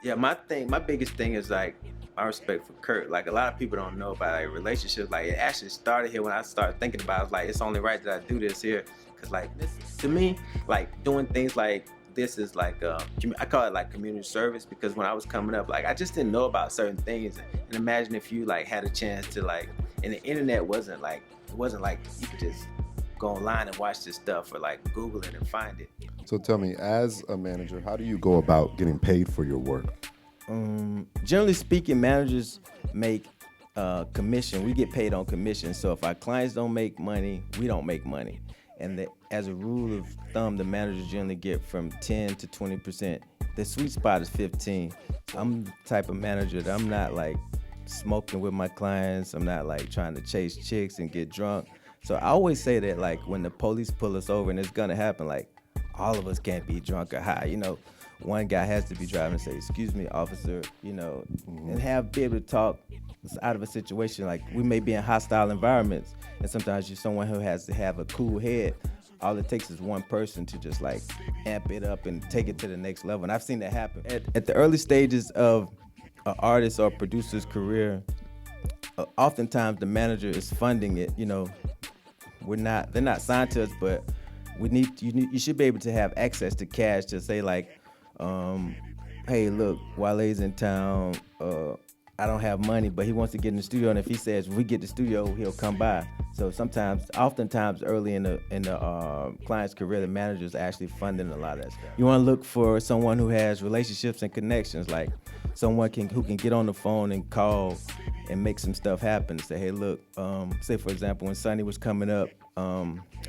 Yeah, my biggest thing is like my respect for Kurt. Like a lot of people don't know about like relationships. Like it actually started here when I started thinking about it. I was like, it's only right that I do this here. Cause like this to me, like doing things like this is like I call it like community service because when I was coming up, like I just didn't know about certain things. And imagine if you like had a chance to like, and the internet wasn't like it wasn't like you could just go online and watch this stuff or like Google it and find it. So tell me, as a manager, how do you go about getting paid for your work? Generally speaking, managers make commission. We get paid on commission. So if our clients don't make money, we don't make money. And as a rule of thumb, the managers generally get from 10 to 20%. The sweet spot is 15. I'm the type of manager that I'm not like smoking with my clients. I'm not like trying to chase chicks and get drunk. So I always say that like when the police pull us over, and it's gonna happen, like all of us can't be drunk or high, one guy has to be driving and say, "Excuse me, officer," and be able to talk out of a situation. Like we may be in hostile environments, and sometimes you're someone who has to have a cool head. All it takes is one person to just like amp it up and take it to the next level. And I've seen that happen. At the early stages of an artist or producer's career, oftentimes the manager is funding it. They're not signed to us, but you should be able to have access to cash to say like, hey, look, Wale's in town. I don't have money, but he wants to get in the studio, and if he says when we get the studio, he'll come by. So oftentimes, early in the client's career, the manager's actually funding a lot of that stuff. You want to look for someone who has relationships and connections, like someone who can get on the phone and call and make some stuff happen. Say, hey, look, say for example, when Sonny was coming up,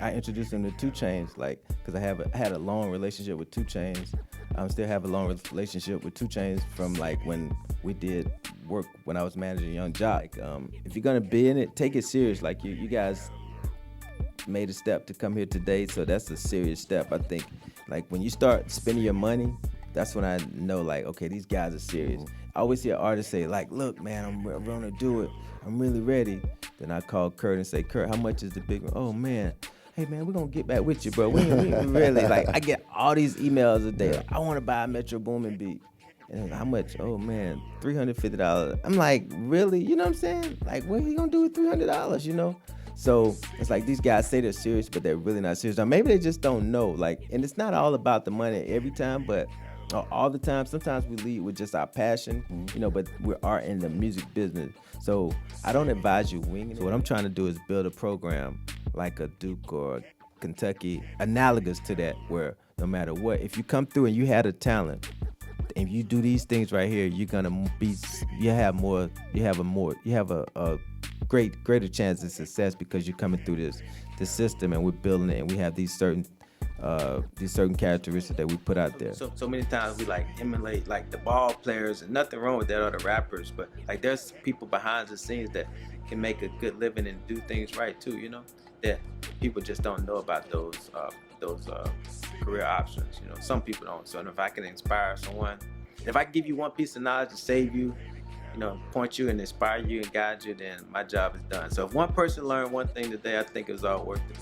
I introduced him to 2 Chainz, like, because I had a long relationship with 2 Chainz. I still have a long relationship with 2 Chainz from like when we did work when I was managing Young Jock. Like, if you're gonna be in it, take it serious. Like you guys made a step to come here today, so that's a serious step. I think like when you start spending your money, that's when I know like, okay, these guys are serious. I always hear artists say like, look, man, I'm gonna do it. I'm really ready. Then I call Kurt and say, Kurt, how much is the big one? Oh man. Hey man, we're gonna get back with you, bro. We really like. I get all these emails a day. Like, I want to buy a Metro Boomin beat, and how much? Oh man, $350. I'm like, really? You know what I'm saying? Like, what are you gonna do with $300? So it's like these guys say they're serious, but they're really not serious. Now maybe they just don't know. Like, and it's not all about the money every time, but all the time. Sometimes we lead with just our passion, but we are in the music business. So I don't advise you winging it. So what I'm trying to do is build a program like a Duke or Kentucky, analogous to that, where no matter what, if you come through and you had a talent, and you do these things right here, you're gonna have a greater chance of success because you're coming through this system, and we're building it, and we have these certain characteristics that we put out there. So many times we like emulate like the ball players, and nothing wrong with that, or the rappers, but like there's people behind the scenes that can make a good living and do things right too, that people just don't know about those career options. Some people don't. So if I can inspire someone, if I can give you one piece of knowledge to save you, point you and inspire you and guide you, then my job is done. So if one person learned one thing today, I think it was all worth it.